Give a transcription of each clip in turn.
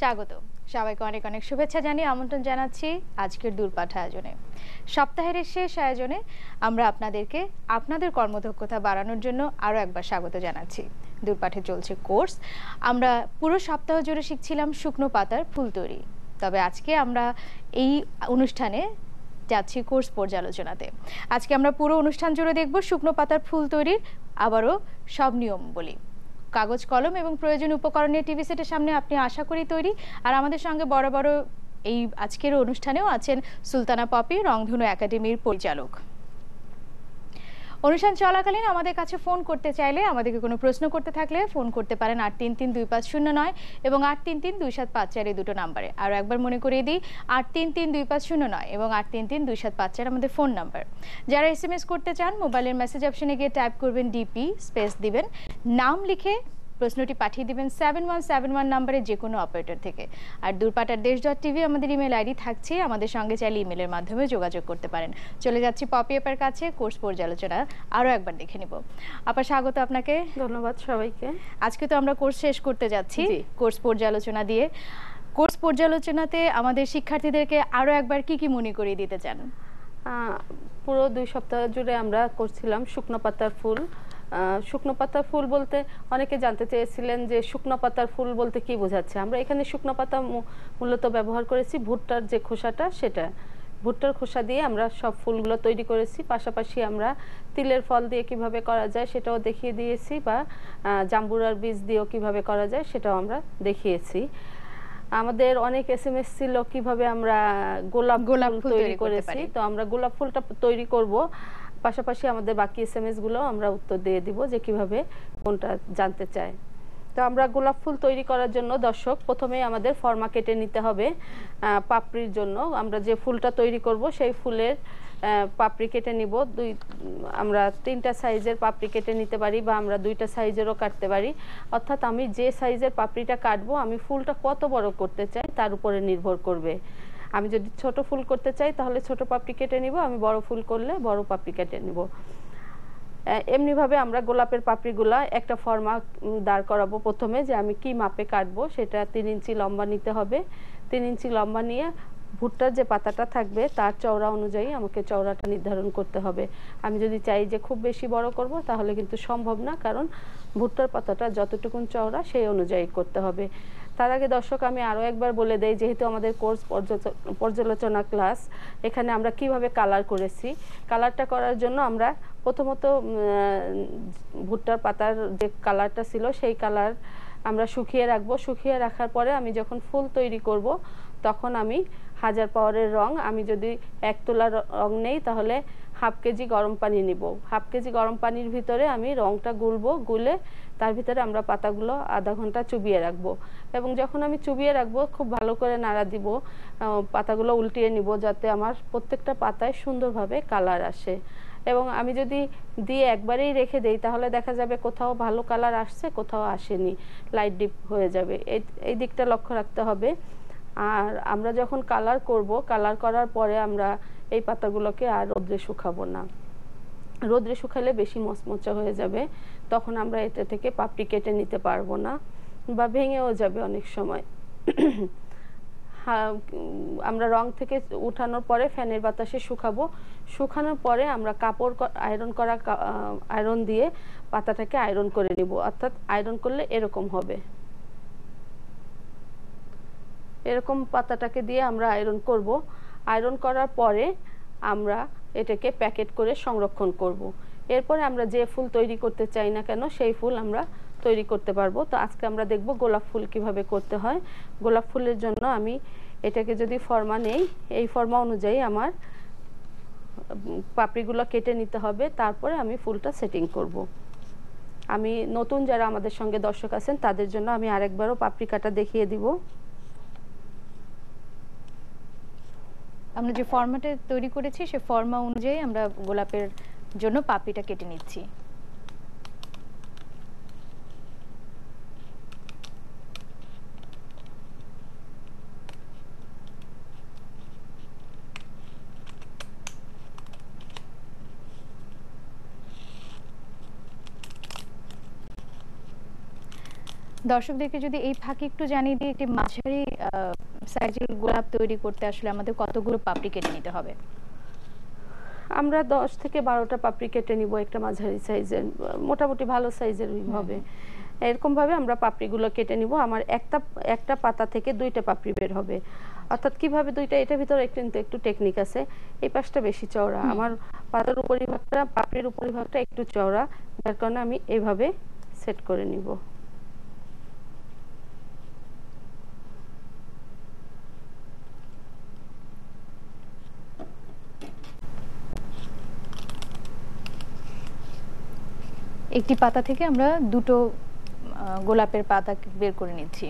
স্বাগত সবাইকে অনেক অনেক শুভেচ্ছা জানিয়ে আমন্ত্রণ জানাচ্ছি আজকের দূরপাঠ আয়োজনে। সপ্তাহের শেষ আয়োজনে আমরা আপনাদেরকে আপনাদের কর্মদক্ষতা বাড়ানোর জন্য আরও একবার স্বাগত জানাচ্ছি। দূরপাঠে চলছে কোর্স। আমরা পুরো সপ্তাহ জুড়ে শিখছিলাম শুকনো পাতার ফুল তৈরি। তবে আজকে আমরা এই অনুষ্ঠানে যাচ্ছি কোর্স পর্যালোচনাতে। আজকে আমরা পুরো অনুষ্ঠান জুড়ে দেখব শুকনো পাতার ফুল তৈরির আবারও সব নিয়ম বলি। কাগজ কলম এবং প্রয়োজনীয় উপকরণ নিয়ে টিভি সেটের সামনে আপনি আশা করি তৈরি। আর আমাদের সঙ্গে বড় বড় এই আজকের অনুষ্ঠানেও আছেন সুলতানা পপি, রংধনু একাডেমির পরিচালক। অনুষ্ঠান চলাকালীন আমাদের কাছে ফোন করতে চাইলে, আমাদেরকে কোনো প্রশ্ন করতে থাকলে ফোন করতে পারেন ৮৩৩২৫০৯ এবং ৮৩৩২৭৫৪ এই দুটো নাম্বারে। আরও একবার মনে করিয়ে দিই, ৮৩৩২৫০৯ এবং ৮৩৩২৭৫৪ আমাদের ফোন নাম্বার। যারা SMS করতে চান, মোবাইলের মেসেজ অপশনে গিয়ে টাইপ করবেন ডিপি, স্পেস দিবেন, নাম লিখে প্রশ্নটি পাঠিয়ে দিবেন 7171 নাম্বারে যে কোনো অপারেটর থেকে। আর durpatardesh.tv আমাদের ইমেল আইডি থাকছে, আমাদের সঙ্গে চাইলে ইমেলের মাধ্যমে যোগাযোগ করতে পারেন। চলে যাচ্ছি পপি আপার কাছে, কোর্স পর্যালোচনা আরও একবার দেখে নিব। আপা স্বাগত আপনাকে। ধন্যবাদ সবাইকে। আজকে তো আমরা কোর্স শেষ করতে যাচ্ছি কোর্স পর্যালোচনা দিয়ে। কোর্স পর্যালোচনাতে আমাদের শিক্ষার্থীদেরকে আরও একবার কি কি মনে করিয়ে দিতে চান? পুরো 2 সপ্তাহ জুড়ে আমরা করছিলাম শুকনো পাতার ফুল। শুকনো পাতার ফুল বলতে অনেকে জানতে চেয়েছিলেন যে শুকনো পাতার ফুল বলতে কি বোঝাচ্ছে। আমরা এখানে শুকনো পাতা মূলত ব্যবহার করেছি ভুট্টার যে খোসাটা, সেটা ভুট্টার খোসা দিয়ে আমরা সব ফুলগুলো তৈরি করেছি। পাশাপাশি আমরা তিলের ফল দিয়ে কিভাবে করা যায় সেটাও দেখিয়ে দিয়েছি, বা জাম্বুরার বীজ দিয়েও কিভাবে করা যায় সেটাও আমরা দেখিয়েছি। আমাদের অনেক SMS ছিল কিভাবে আমরা গোলাপ ফুল তৈরি করেছি, তো আমরা গোলাপ ফুলটা তৈরি করব। পাশাপাশি আমাদের বাকি SMS গুলো আমরা উত্তর দিয়ে দিব যে কিভাবে কোনটা জানতে চায়। তো আমরা গোলাপ ফুল তৈরি করার জন্য দর্শক প্রথমে আমাদের ফর্মা কেটে নিতে হবে। পাপড়ির জন্য আমরা যে ফুলটা তৈরি করব সেই ফুলের পাপড়ি কেটে নিব। আমরা 3টা সাইজের পাপড়ি কেটে নিতে পারি, বা আমরা 2টা সাইজেরও কাটতে পারি। অর্থাৎ আমি যে সাইজের পাপড়িটা কাটবো, আমি ফুলটা কত বড় করতে চাই তার উপরে নির্ভর করবে। আমি যদি ছোট ফুল করতে চাই তাহলে ছোট পাপড়ি কেটে নিব, আমি বড় ফুল করলে বড় পাপড়ি কেটে নিব। এমনিভাবে আমরা গোলাপের পাপড়িগুলা একটা ফর্মা দাঁড় করাবো প্রথমে, যে আমি কি মাপে কাটবো। সেটা 3 ইঞ্চি লম্বা নিতে হবে। 3 ইঞ্চি লম্বা নিয়ে ভুট্টার যে পাতাটা থাকবে তার চওড়া অনুযায়ী আমাকে চওড়াটা নির্ধারণ করতে হবে। আমি যদি চাই যে খুব বেশি বড় করব তাহলে কিন্তু সম্ভব না, কারণ ভুট্টার পাতাটা যতটুকুন চওড়া সেই অনুযায়ী করতে হবে। তার আগে দর্শক আমি আরও একবার বলে দেই, যেহেতু আমাদের কোর্স পর্যালোচনা ক্লাস, এখানে আমরা কিভাবে কালার করেছি। কালারটা করার জন্য আমরা প্রথমত ভুট্টার পাতার যে কালারটা ছিল সেই কালার আমরা শুকিয়ে রাখবো। শুকিয়ে রাখার পরে আমি যখন ফুল তৈরি করব তখন আমি 1000 পাওয়ারের রং, আমি যদি 1 তোলা রং নেই তাহলে হাফ কেজি গরম পানি নিব। হাফ কেজি গরম পানির ভিতরে আমি রংটা গুলবো, গুলে তার ভিতরে আমরা পাতাগুলো আধা ঘন্টা চুবিয়ে রাখবো। এবং যখন আমি চুবিয়ে রাখবো খুব ভালো করে নাড়া দিব, পাতাগুলো উল্টিয়ে নিব যাতে আমার প্রত্যেকটা পাতায় সুন্দরভাবে কালার আসে। এবং আমি যদি দিয়ে একবারেই রেখে দেই তাহলে দেখা যাবে কোথাও ভালো কালার আসছে, কোথাও আসেনি, লাইট ডিপ হয়ে যাবে। এই দিকটা লক্ষ্য রাখতে হবে। আর আমরা যখন কালার করব, কালার করার পরে আমরা এই পাতাগুলোকে আর রোদ্রে শুকাবো না। রোদ্রে শুকালে বেশি মচমচা হয়ে যাবে, তখন আমরা এটা থেকে পাপড়ি কেটে নিতে পারবো না, বা ভেঙেও যাবে অনেক সময়। আমরা রং থেকে উঠানোর পরে ফ্যানের বাতাসে শুকাবো। শুকানোর পরে আমরা কাপড় আয়রন দিয়ে পাতাটাকে আয়রন করে নিব। অর্থাৎ আয়রন করলে এরকম হবে, এরকম পাতাটাকে দিয়ে আমরা আয়রন করব। আয়রন করার পরে আমরা এটাকে প্যাকেট করে সংরক্ষণ করব। এরপরে আমরা যে ফুল তৈরি করতে চাই না কেন সেই ফুল আমরা তৈরি করতে পারবো। তো আজকে আমরা দেখব গোলাপ ফুল কিভাবে করতে হয়। গোলাপ ফুলের জন্য আমি এটাকে যদি ফর্মা নেই, এই ফর্মা অনুযায়ী আমার পাপড়িগুলো কেটে নিতে হবে, তারপরে আমি ফুলটা সেটিং করব। আমি নতুন যারা আমাদের সঙ্গে দর্শক আছেন তাদের জন্য আমি আরেকবারও পাপড়ি কাটা দেখিয়ে দিব। আমরা যে ফরম্যাটে তৈরি করেছি সেই ফর্মা অনুযায়ী আমরা গোলাপের জন্য পাপড়িটা কেটে নিচ্ছি। দর্শকদেরকে যদি এই ফাঁকে একটু জানিয়ে দিই, একটি মাঝারি সাইজের গোলাপ তৈরি করতে আসলে আমাদের কতগুলো পাপড়ি কেটে নিতে হবে? আমরা 10 থেকে 12টা পাপড়ি কেটে নিব একটা মাঝারি সাইজের, মোটামুটি ভালো সাইজের হবে। এরকম ভাবে আমরা পাপড়িগুলো কেটে নিব। আমার একটা একটা পাতা থেকে 2টা পাপড়ি বের হবে। অর্থাৎ কিভাবে 2টা, এটার ভিতরে কিন্তু একটু টেকনিক আছে। এই পাশটা বেশি চওড়া, আমার পাতার উপরিভাগটা, পাপড়ির উপরিভাগটা একটু চওড়া, যার কারণে আমি এইভাবে সেট করে নিব। একটি পাতা থেকে আমরা দুটো গোলাপের পাতা বের করে নিচ্ছি।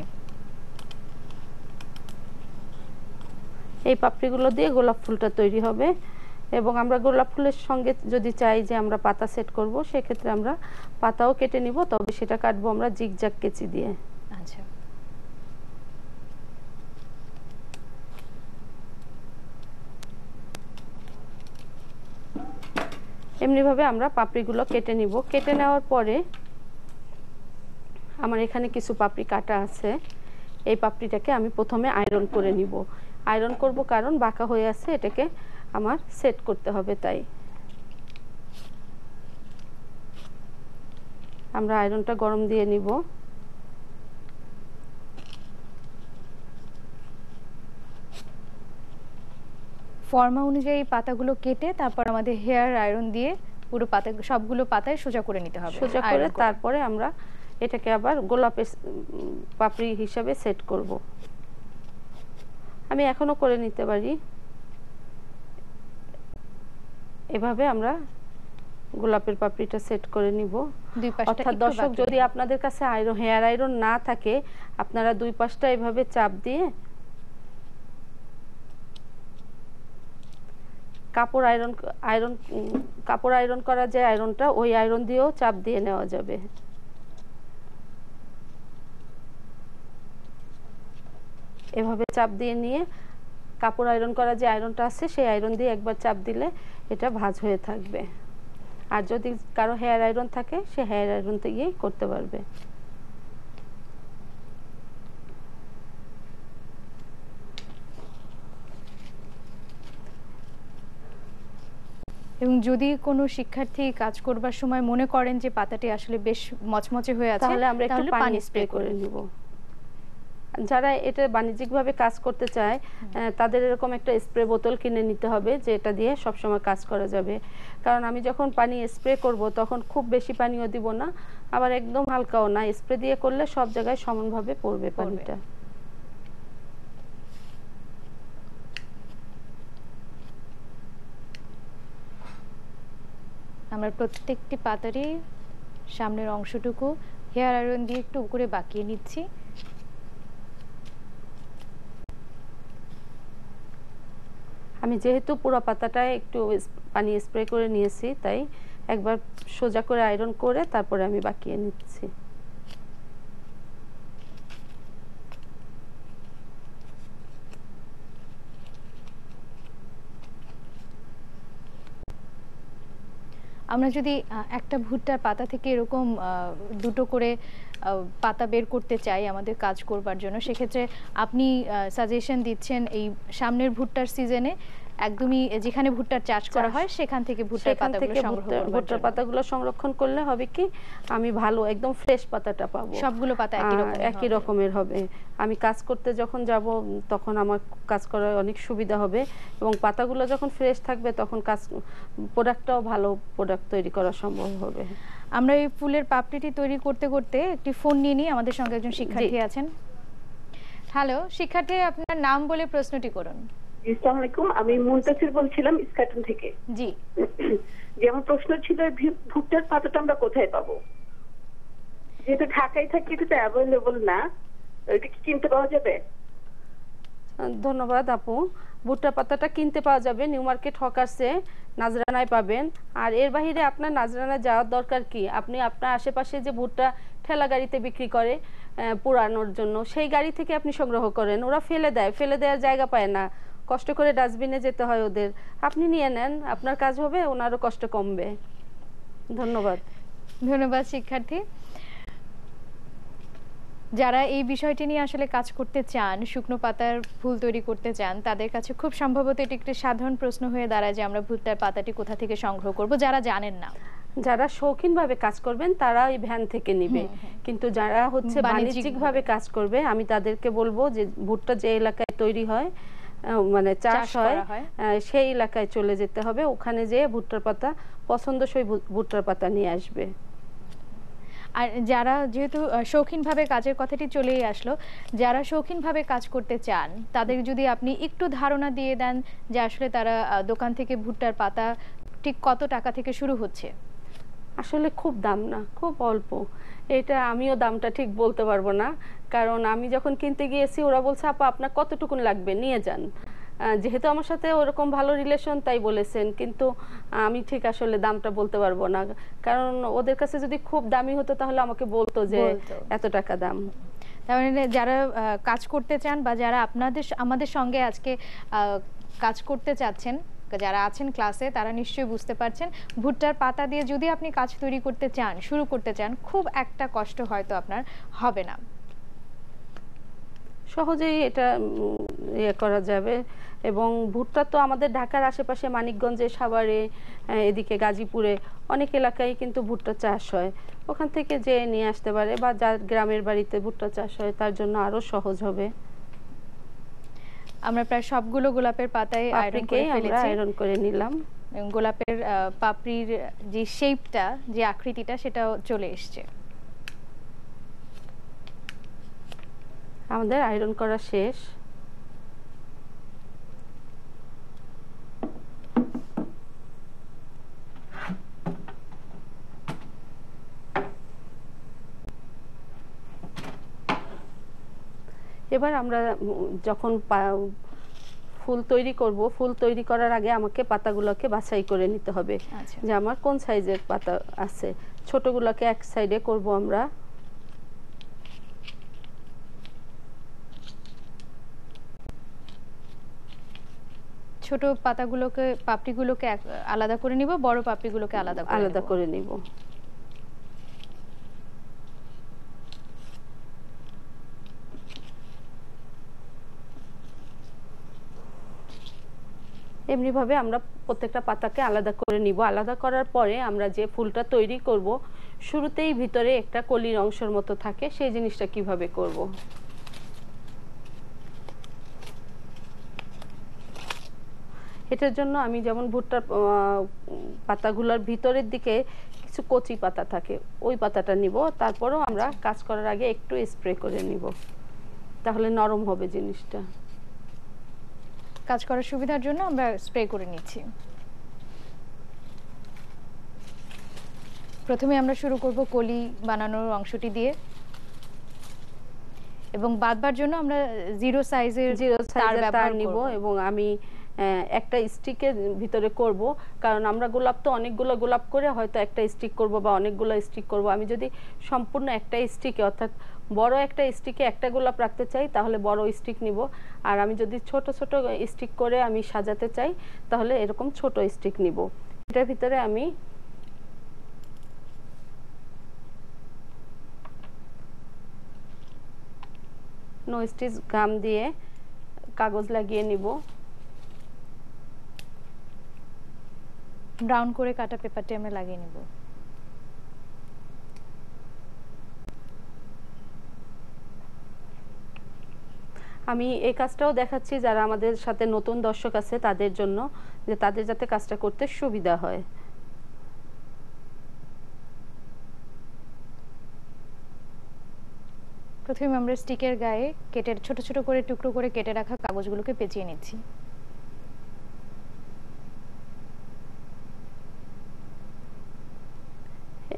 এই পাপড়িগুলো দিয়ে গোলাপ ফুলটা তৈরি হবে। এবং আমরা গোলাপ ফুলের সঙ্গে যদি চাই যে আমরা পাতা সেট করব, সেক্ষেত্রে আমরা পাতাও কেটে নিব, তবে সেটা কাটবো আমরা জিগজ্যাগ কেচি দিয়ে। আচ্ছা, এমনিভাবে আমরা পাপড়িগুলো কেটে নিব। কেটে নেওয়ার পরে আমার এখানে কিছু পাপড়ি কাটা আছে, এই পাপড়িটাকে আমি প্রথমে আয়রন করে নিব। আয়রন করব কারণ বাঁকা হয়ে আছে, এটাকে আমার সেট করতে হবে, তাই আমরা আয়রনটা গরম দিয়ে নিব। ফর্মা অনুযায়ী পাতাগুলো কেটে তারপর আমাদের হেয়ার আয়রন দিয়ে পুরো পাতা, সবগুলো পাতায় সোজা করে নিতে হবে। সোজা করে তারপরে আমরা এটাকে আবার গোলাপের পাপড়ি হিসাবে সেট করব। আমি এখনো করে নিতে পারি। এভাবে আমরা গোলাপের পাপড়িটা সেট করে নিব। অর্থাৎ দর্শক, যদি আপনাদের কাছে হেয়ার আয়রন না থাকে, আপনারা দুই পাশটা এভাবে চাপ দিয়ে কাপড় আয়রন করা যে আয়রনটা, ওই আয়রন দিয়েও চাপ দিয়ে নেওয়া যাবে। এভাবে চাপ দিয়ে নিয়ে কাপড় আয়রন করা যে আয়রনটা আছে, সেই আয়রন দিয়ে একবার চাপ দিলে এটা ভাঁজ হয়ে থাকবে। আর যদি কারো হেয়ার আয়রন থাকে, সে হেয়ার আয়রন দিয়েই করতে পারবে। এবং যদি কোনো শিক্ষার্থী কাজ করবার সময় মনে করেন যে পাতাটি আসলে বেশ মচমচে হয়ে আছে, তাহলে আমরা একটু পানি স্প্রে করে নিব। যারা এটা বাণিজ্যিকভাবে কাজ করতে চায়, তাদের এরকম একটা স্প্রে বোতল কিনে নিতে হবে, যে এটা দিয়ে সবসময় কাজ করা যাবে। কারণ আমি যখন পানি স্প্রে করব, তখন খুব বেশি পানিও দিব না, আবার একদম হালকাও না। স্প্রে দিয়ে করলে সব জায়গায় সমানভাবে পড়বে পানিটা। আমরা প্রত্যেকটি পাতারই সামনের অংশটুকু হেয়ার আয়রন দিয়ে একটু উপরে বাঁকিয়ে নিচ্ছি। আমি যেহেতু পুরো পাতাটায় একটু পানি স্প্রে করে নিয়েছি, তাই একবার সোজা করে আয়রন করে তারপরে আমি বাঁকিয়ে নিচ্ছি। আমরা যদি একটা ভুট্টার পাতা থেকে এরকম দুটো করে পাতা বের করতে চাই আমাদের কাজ করবার জন্য, সেক্ষেত্রে আপনি সাজেশন দিচ্ছেন এই সামনের ভুট্টার সিজনে একদমই যেখানে ভুট্টার চাষ করা হয় সেখান থেকে ভুট্টার পাতাগুলো সংরক্ষণ করলে হবে কি, আমি ভালো একদম ফ্রেশ পাতাটা পাবো। সবগুলো পাতা একই রকমের হবে। আমি কাজ করতে যখন যাব, তখন আমার কাজ করার অনেক সুবিধা হবে, এবং পাতাগুলো যখন ফ্রেশ থাকবে, তখন প্রোডাক্টটাও ভালো প্রোডাক্ট তৈরি করা সম্ভব হবে। আমরা এই ফুলের পাপড়িটি তৈরি করতে করতে একটি ফোন নিয়ে নিই। আমাদের সঙ্গে একজন শিক্ষার্থী আছেন। হ্যালো শিক্ষার্থী, আপনার নাম বলে প্রশ্নটি করুন। আসসালামু আলাইকুম, আমি মুনতাসির বলছিলাম ইস্কাটন থেকে। জি, যে আমার প্রশ্ন ছিল, ভুট্টার পাতাটা আমরা কোথায় পাবো? যেহেতু ঢাকায় থাকি, এটা তো অ্যাভেলেবল না, এটা কি কিনতে পাওয়া যাবে? ধন্যবাদ আপু। ভুট্টার পাতাটা কিনতে পাওয়া যাবে নিউ মার্কেট হকার্সে, নাজরানায় পাবেন। আর এর বাইরে আপনার নাজরানায় যাওয়ার দরকার কি? আপনি আপনার আশেপাশে যে ভুট্টা ঠেলা গাড়িতে বিক্রি করে পোড়ানোর জন্য, সেই গাড়ি থেকে আপনি সংগ্রহ করেন। ওরা ফেলে দেওয়ার জায়গা পায় না, কষ্ট করে ডাস্টবিনে যেতে হয় ওদের। আপনি নিয়ে নেন, আপনার কাজ হবে, ওনারও কষ্ট কমবে। ধন্যবাদ। ধন্যবাদ শিক্ষার্থী। যারা এই বিষয়টি নিয়ে আসলে কাজ করতে চান, শুকনো পাতার ফুল তৈরি করতে চান, তাদের কাছে খুব সম্ভবত এটি একটি সাধারণ প্রশ্ন হয়ে দাঁড়ায় যে আমরা ভুট্টার পাতাটি কোথা থেকে সংগ্রহ করব, যারা জানেন না। যারা শৌখিনভাবে কাজ করবেন তারা এই ভ্যান থেকে নিবে, কিন্তু যারা হচ্ছে বাণিজ্যিকভাবে কাজ করবে আমি তাদেরকে বলবো যে ভুট্টা যে এলাকায় তৈরি হয় মানে চাষ হয় সেই এলাকায় চলে যেতে হবে, ওখানে যেয়ে ভুট্টার পাতা পছন্দসই ভুট্টার পাতা নিয়ে আসবে। আর যারা যেহেতু শৌখিনভাবে কাজের কথাটি চলেই আসলো, যারা শৌখিনভাবে কাজ করতে চান তাদের যদি আপনি একটু ধারণা দিয়ে দেন যে আসলে তারা দোকান থেকে ভুট্টার পাতা ঠিক কত টাকা থেকে শুরু হচ্ছে? আসলে খুব দাম না, খুব অল্প। এটা আমিও দামটা ঠিক বলতে পারবো না, কারণ আমি যখন কিনতে গিয়েছি ওরা বলছে আপা আপনার কতটুকুন লাগবে নিয়ে যান। যেহেতু আমার সাথে ওরকম ভালো রিলেশন তাই বলেছেন, কিন্তু আমি ঠিক আসলে দামটা বলতে পারবো না, কারণ ওদের কাছে যদি খুব দামি হতো তাহলে আমাকে বলতো যে এত টাকা দাম। তার মানে যারা কাজ করতে চান বা যারা আমাদের সঙ্গে আজকে কাজ করতে চাচ্ছেন, যারা আছেন ক্লাসে, তারা নিশ্চয়ই বুঝতে পারছেন ভুট্টার পাতা দিয়ে যদি আপনি কাজ তৈরি করতে চান, শুরু করতে চান, খুব একটা কষ্ট হয়তো আপনার হবে না, সহজেই এটা ইয়ে করা যাবে। এবং ভুট্টা তো আমাদের ঢাকার আশেপাশে মানিকগঞ্জে, সাভারে, এদিকে গাজীপুরে অনেক এলাকায় কিন্তু ভুট্টা চাষ হয়, ওখান থেকে যে নিয়ে আসতে পারে, বা যার গ্রামের বাড়িতে ভুট্টা চাষ হয় তার জন্য আরো সহজ হবে। আমরা প্রায় সবগুলো গোলাপের পাতায় আয়রন করে নিলাম। গোলাপের পাপড়ির যে শেপটা, যে আকৃতিটা, সেটাও চলে এসছে। আমাদের আয়রন করা শেষ। এবার আমরা যখন ফুল তৈরি করব, ফুল তৈরি করার আগে আমাকে পাতাগুলোকে বাছাই করে নিতে হবে যে আমার কোন সাইজের পাতা আছে। ছোটগুলোকে এক সাইডে করব আমরা, ছোট পাতাগুলোকে, পাপড়িগুলোকে আলাদা করে নিব, বড় পাপড়িগুলোকে আলাদা করে নিব। এমনিভাবে আমরা প্রত্যেকটা পাতাকে আলাদা করে নিব। আলাদা করার পরে আমরা যে ফুলটা তৈরি করব, শুরুতেই ভিতরে একটা কলির অংশের মতো থাকে, সেই জিনিসটা কিভাবে করব। এটার জন্য আমি যেমন ভুট্টার পাতাগুলোর ভিতরের দিকে কিছু কচি পাতা থাকে, ওই পাতাটা নিব, তারপরেও আমরা কাজ করার আগে একটু স্প্রে করে নিব, তাহলে নরম হবে জিনিসটা। কাজ করার সুবিধার জন্য আমরা স্প্রে করে নিচ্ছি। প্রথমে আমরা শুরু করব কলি বানানোর অংশটি দিয়ে, এবং বাঁধবার জন্য আমরা জিরো সাইজের তার নিব, এবং আমি একটা স্টিকের ভিতরে করব, কারণ আমরা গোলাপ তো অনেকগুলো গোলাপ করে হয়তো একটা স্টিক করব বা অনেকগুলো স্টিক করব। আমি যদি সম্পূর্ণ একটা স্টিকে, অর্থাৎ বড় একটা স্টিকে একটা গোলাপ রাখতে চাই তাহলে বড় স্টিক নিব, আর আমি যদি ছোট ছোট স্টিক করে আমি সাজাতে চাই তাহলে এরকম ছোট স্টিক নিব। এটার ভিতরে আমি নো স্টিচ গাম দিয়ে কাগজ লাগিয়ে নিব। ব্রাউন করে কাটা পেপারটি আমরা লাগিয়ে নিব। আমি এই কাজটাও দেখাচ্ছি যারা আমাদের সাথে নতুন দর্শক আছে তাদের জন্য, যে তাদের যাতে কাজটা করতে সুবিধা হয়। প্রথমে আমরা স্টিকের গায়ে কেটে ছোট ছোট করে টুকরো করে কেটে রাখা কাগজগুলোকে পেঁচিয়ে নিচ্ছি।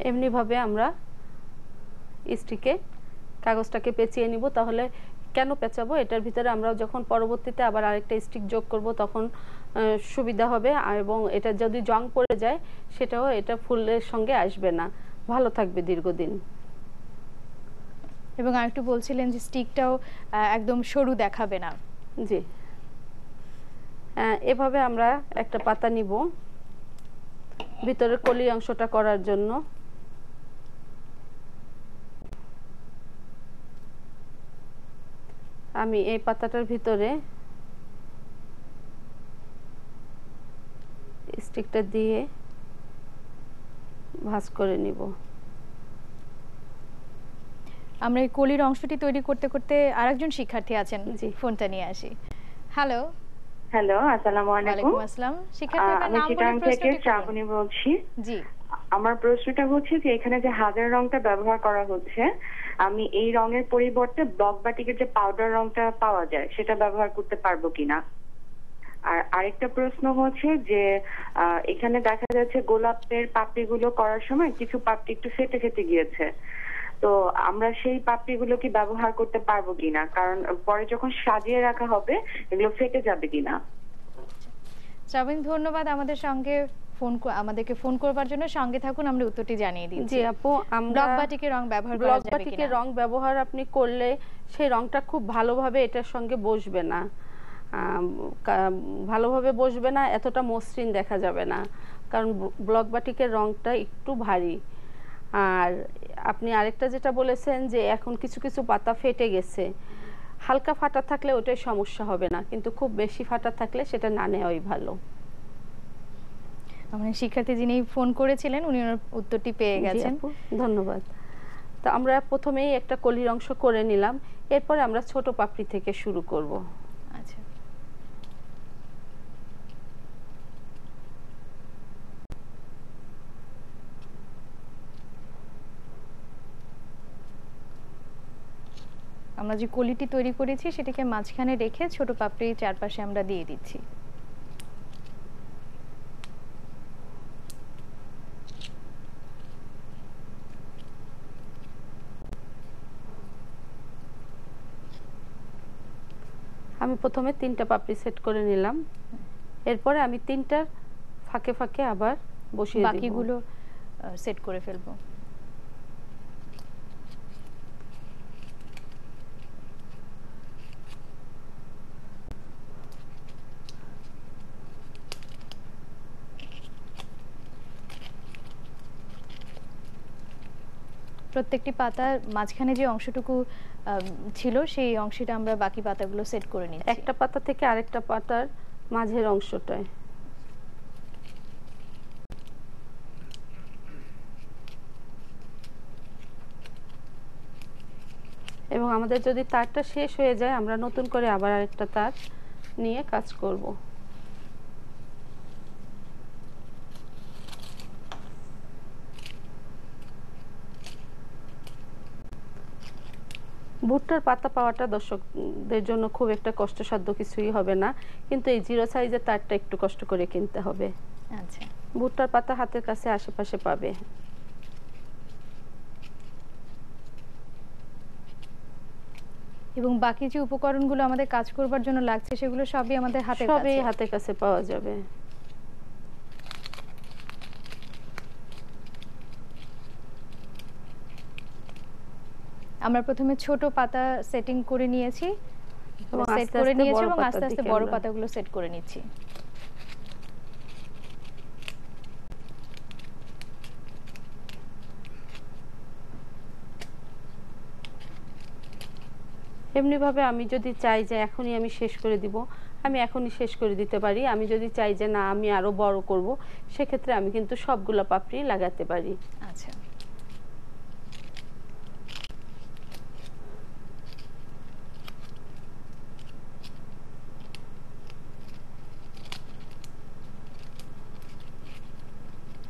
এমনিভাবে আমরা স্টিকে কাগজটাকে পেঁচিয়ে নিব। তাহলে কেন পেঁচাবো, এটার ভিতরে আমরা যখন পরবর্তীতে আবার আরেকটা স্টিক যোগ করব তখন সুবিধা হবে, এবং এটা যদি জং পড়ে যায় সেটাও এটা ফুলের সঙ্গে আসবে না, ভালো থাকবে দীর্ঘদিন। এবং আরেকটু বলছিলেন যে স্টিকটাও একদম সরু দেখাবে না। জি, এভাবে আমরা একটা পাতা নিব ভিতরের কলি অংশটা করার জন্য। আমি এই পাতাটার ভিতরে স্টিকটা দিয়ে ভাঁজ করে নিব। আমরা এই কলির অংশটি তৈরি করতে করতে আরেকজন শিক্ষার্থী আছেন, জি। ফোনটা নিয়ে আসি। হ্যালো, হ্যালো, আসসালামু আলাইকুম। ওয়ালাইকুম আসসালাম। শিক্ষার্থী আপনার আমি নাম বলে চিটাং থেকে প্রশ্নটি করুন। শ্রাবণী বলছি। জি, আমার প্রশ্নটা হচ্ছে যে এখানে যে হাজার রংটা ব্যবহার করা হচ্ছে, আমি এই রঙের পরিবর্তে ব্লক বাটিকের যে পাউডার রংটা পাওয়া যায় সেটা ব্যবহার করতে পারবো কিনা। আর আরেকটা প্রশ্ন হচ্ছে যে এখানে দেখা যাচ্ছে গোলাপের পাপড়িগুলো করার সময় কিছু পাপড়ি একটু ফেটে ফেটে গিয়েছে, তো আমরা সেই পাপড়িগুলো কি ব্যবহার করতে পারবো কিনা, কারণ পরে যখন সাজিয়ে রাখা হবে এগুলো ফেটে যাবে কিনা। শ্রাবণ, ধন্যবাদ আমাদের সঙ্গে আমাদেরকে ফোন করবার জন্য। সঙ্গে থাকুন, আমরা উত্তরটি জানিয়ে দিচ্ছি। জি আপু, আমরা ব্লক বাটিকের রং ব্যবহার করা ব্লক যাবে বাটিকের কিনা? রং ব্যবহার আপনি করলে সেই রংটা খুব ভালোভাবে এটার সঙ্গে বসবে না, ভালোভাবে বসবে না, এতটা মসৃণ দেখা যাবে না, কারণ ব্লক বাটিকের রংটা একটু ভারী। আর আপনি আরেকটা যেটা বলেছেন যে এখন কিছু কিছু পাতা ফেটে গেছে, হালকা ফাটা থাকলে ওটাই সমস্যা হবে না, কিন্তু খুব বেশি ফাটা থাকলে সেটা না নেওয়াই ভালো। আমাদের শিক্ষার্থী যিনি ফোন করেছিলেন উনি ওনার উত্তরটি পেয়ে জি গেছেন। আপু, ধন্যবাদ। তো আমরা প্রথমেই একটা কলির অংশ করে নিলাম, এরপরে আমরা ছোট পাপড়ি থেকে শুরু করব। আচ্ছা, আমরা যে কলিটি তৈরি করেছি সেটাকে মাঝখানে রেখে ছোট পাপড়ি চারপাশে আমরা দিয়ে দিচ্ছি। আমি প্রথমে 3টা পাপড়ি সেট করে নিলাম, এরপরে আমি 3টার ফাঁকে ফাঁকে আবার বসিয়ে দিব। বাকিগুলো সেট করে ফেলবো। প্রত্যেকটি পাতার মাঝখানে যে অংশটুকু ছিল সেই অংশটা আমরা বাকি পাতাগুলো সেট করে নিচ্ছি। একটা পাতা থেকে আরেকটা পাতার মাঝের অংশটায়। এবং আমাদের যদি তারটা শেষ হয়ে যায় আমরা নতুন করে আবার আরেকটা তার নিয়ে কাজ করব। ভুট্টার পাতা পাওয়াটা দর্শকদের জন্য খুব একটা কষ্টসাধ্য কিছুই হবে না, কিন্তু এই 0 সাইজের তারটা একটু কষ্ট করে কিনতে হবে। আচ্ছা, ভুট্টার পাতা হাতের কাছে আশেপাশে পাবে। এবং বাকি যে উপকরণগুলো আমাদের কাজ করবার জন্য লাগছে সেগুলো সবই আমাদের হাতের কাছে। সবই হাতের কাছে পাওয়া যাবে। আমরা প্রথমে ছোট পাতা সেটিং করে নিয়েছি, এবং সেট আস্তে করে আস্তে নিয়েছি বড় এবং পাতার আস্তে আস্তে দিকে বড় আমরা পাতাগুলো সেট করে নিচ্ছি। এমনিভাবে আমি যদি চাই যে এখনই আমি শেষ করে দিব, আমি এখনই শেষ করে দিতে পারি। আমি যদি চাই যে না আমি আরো বড় করব, সেক্ষেত্রে আমি কিন্তু সবগুলা পাপড়ি লাগাতে পারি। আচ্ছা,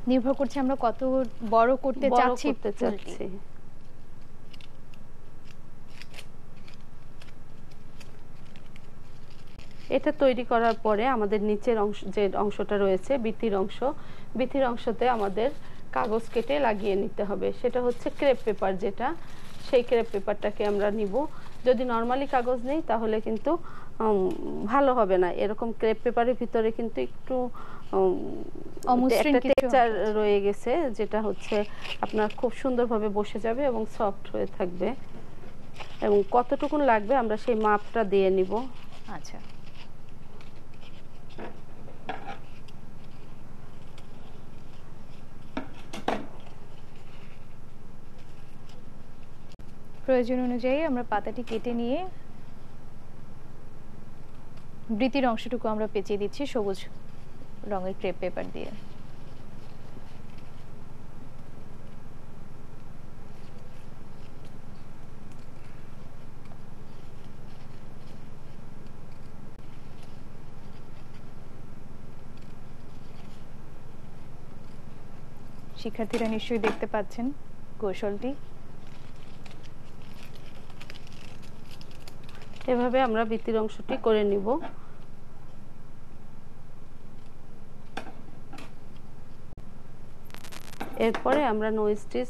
নির্ভর করছে আমরা কত বড় করতে বড় চাচ্ছি করতে ফুলটি। চাচ্ছি। এটা তৈরি করার পরে আমাদের নিচের অংশ যে অংশটা রয়েছে বিথির অংশতে আমাদের কাগজ কেটে লাগিয়ে নিতে হবে। সেটা হচ্ছে ক্রেপ পেপার, যেটা সেই ক্রেপ পেপারটাকে আমরা নিব। যদি নরমালি কাগজ নেই তাহলে কিন্তু ভালো হবে না। এরকম ক্রেপ পেপারের ভিতরে কিন্তু একটু অমসৃণ একটা কিছু টেক্সচার রয়ে গেছে, যেটা হচ্ছে আপনার খুব সুন্দরভাবে বসে যাবে এবং সফট হয়ে থাকবে। এবং কতটুকুন লাগবে আমরা সেই মাপটা দিয়ে নিব। আচ্ছা, প্রয়োজন অনুযায়ী আমরা পাতাটি কেটে নিয়ে বৃত্তির অংশটুকু আমরা পেঁচিয়ে দিচ্ছি সবুজ রঙের ক্রেপ পেপার দিয়ে। শিক্ষার্থীরা নিশ্চয়ই দেখতে পাচ্ছেন কৌশলটি। এভাবে আমরা বৃত্তির অংশটি করে নিব। এরপরে আমরা নো স্টিচ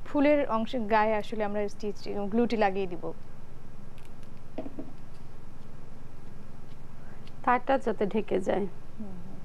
ফুলের অংশের গায়ে আসলে আমরা স্টিচ গ্লুটি লাগিয়ে দিব। তারটা যাতে ঢেকে যায়। হুম হুম।